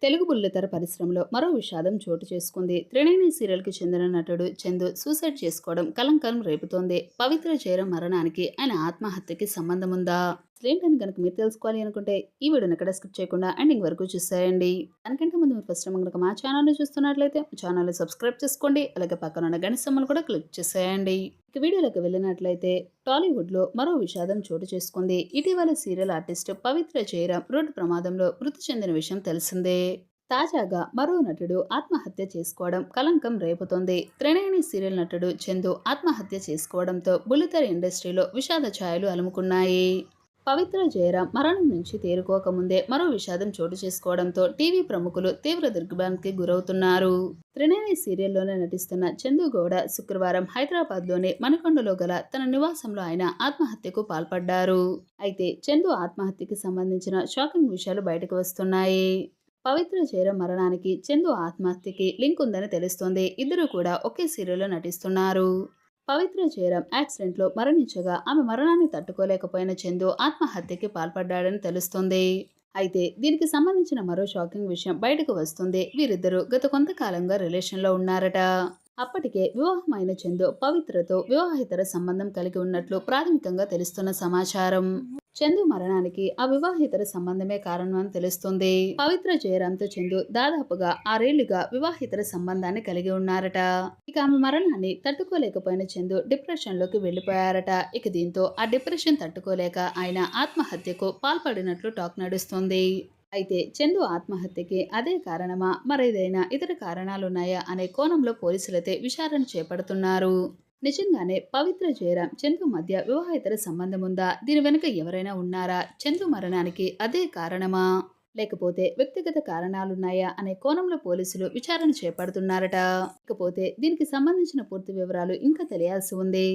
తెలుగు బుల్లితెర పరిశ్రమలో మరో విషాదం చోటు చేసుకుంది. త్రినేని సీరియల్‌కి చెందిన నటుడు చందు సూసైడ్ చేసుకోవడం కలంకరం రేపుతోంది. పవిత్ర జయరాం మరణానికి ఆయన ఆత్మహత్యకి సంబంధముందా? అసలేంటని గనుక మీరు తెలుసుకోవాలి అనుకుంటే ఈ వీడియోని ఎక్కడ స్కిప్ చేయకుండా ఎండింగ్ వరకు చూసేయండి. దానికంటే ముందు మీరు ఫస్ట్ టైం గనుక మా ఛానల్‌ని చూస్తున్నట్లయితే ఛానల్‌ని సబ్స్క్రైబ్ చేసుకోండి. అలాగే పక్కన ఉన్న గంట సింబల్ కూడా క్లిక్ చేసేయండి. ఇక వీడియోలోకి వెళ్ళినట్లయితే టాలీవుడ్‌లో మరో విషాదం చోటు చేసుకుంది. ఇటీవల సీరియల్ ఆర్టిస్ట్ పవిత్ర జయరాం రోడ్డు ప్రమాదంలో మృతి చెందిన విషయం తెలిసిందే. తాజాగా మరో నటుడు ఆత్మహత్య చేసుకోవడం కలంకం రేపుతోంది. త్రినేని సీరియల్ నటుడు చందు ఆత్మహత్య చేసుకోవడంతో బుల్లితెర ఇండస్ట్రీలో విషాద ఛాయలు అలుముకున్నాయి. పవిత్ర జయరాం మరణం నుంచి తేరుకోకముందే మరో విషాదం చోటు చేసుకోవడంతో టీవీ ప్రముఖులు తీవ్ర దిగ్భ్రాంతికి గురవుతున్నారు. త్రినేని సీరియల్లోనే నటిస్తున్న చందు గౌడ శుక్రవారం హైదరాబాద్లోని మణికొండలో గల తన నివాసంలో ఆయన ఆత్మహత్యకు పాల్పడ్డారు. అయితే చందు ఆత్మహత్యకి సంబంధించిన షాకింగ్ విషయాలు బయటకు వస్తున్నాయి. పవిత్ర జయరాం మరణానికి చందు ఆత్మహత్యకి లింక్ ఉందని తెలుస్తోంది. ఇద్దరు కూడా ఒకే సీరియల్లో నటిస్తున్నారు. పవిత్ర జయరాం యాక్సిడెంట్లో మరణించగా ఆమె మరణాన్ని తట్టుకోలేకపోయిన చందు ఆత్మహత్యకి పాల్పడ్డాడని తెలుస్తుంది. అయితే దీనికి సంబంధించిన మరో షాకింగ్ విషయం బయటకు వస్తుంది. వీరిద్దరూ గత కొంతకాలంగా రిలేషన్లో ఉన్నారట. అప్పటికే వివాహమైన చందు పవిత్రతో వివాహేతర సంబంధం కలిగి ఉన్నట్లు ప్రాథమికంగా తెలుస్తున్న సమాచారం. చందు మరణానికి ఆ వివాహేతర సంబంధమే కారణం అని తెలుస్తుంది. పవిత్ర జయరాంతో చందు దాదాపుగా 6 ఏళ్లుగా వివాహేతర సంబంధాన్ని కలిగి ఉన్నారట. ఇక ఆమె మరణాన్ని తట్టుకోలేకపోయిన చందు డిప్రెషన్ లోకి వెళ్లిపోయారట. ఇక దీంతో ఆ డిప్రెషన్ తట్టుకోలేక ఆయన ఆత్మహత్యకు పాల్పడినట్లు టాక్ నడుస్తుంది. అయితే చందు ఆత్మహత్యకి అదే కారణమా, మరేదైనా ఇతర కారణాలున్నాయా అనే కోణంలో పోలీసులైతే విచారణ చేపడుతున్నారు. నిజంగానే పవిత్ర జయరాం చందు మధ్య వివాహేతర సంబంధం ఉందా? దీని వెనుక ఎవరైనా ఉన్నారా? చందు మరణానికి అదే కారణమా, లేకపోతే వ్యక్తిగత కారణాలున్నాయా అనే కోణంలో పోలీసులు విచారణ చేపడుతున్నారట. ఇకపోతే దీనికి సంబంధించిన పూర్తి వివరాలు ఇంకా తెలియాల్సి ఉంది.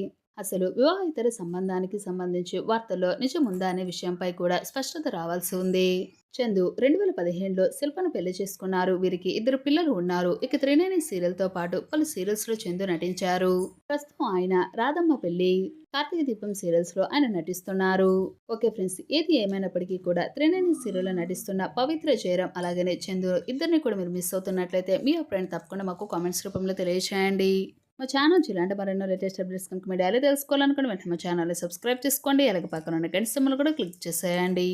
అసలు వివాహేతర సంబంధానికి సంబంధించి వార్తల్లో నిజముందా అనే విషయంపై కూడా స్పష్టత రావాల్సి ఉంది. చందు 2015లో శిల్పను పెళ్లి చేసుకున్నారు. వీరికి 2 పిల్లలు ఉన్నారు. ఇక త్రినేని సీరియల్తో పాటు పలు సీరియల్స్ లో చందు నటించారు. ప్రస్తుతం ఆయన రాధమ్మ పెళ్లి, కార్తీక దీపం సీరియల్స్ లో ఆయన నటిస్తున్నారు. ఓకే ఫ్రెండ్స్, ఏది ఏమైనప్పటికీ కూడా త్రినేని సీరియల్ లో నటిస్తున్న పవిత్ర జయరాం అలాగనే చందు ఇద్దరిని కూడా మీరు మిస్ అవుతున్నట్లయితే మీ అభిప్రాయం తప్పకుండా మాకు కామెంట్స్ రూపంలో తెలియజేయండి. మా ఛానల్ ఇలాంటి మరెన్నో లేటెస్ట్ అప్డేట్స్ కనుక మీరు డైలీ తెలుసుకోవాలనుకుని వెంటనే మా ఛానల్ని సబ్స్క్రైబ్ చేసుకోండి. అలాగే పక్కన ఉన్న గంట సింబల్ కూడా క్లిక్ చేసేయండి.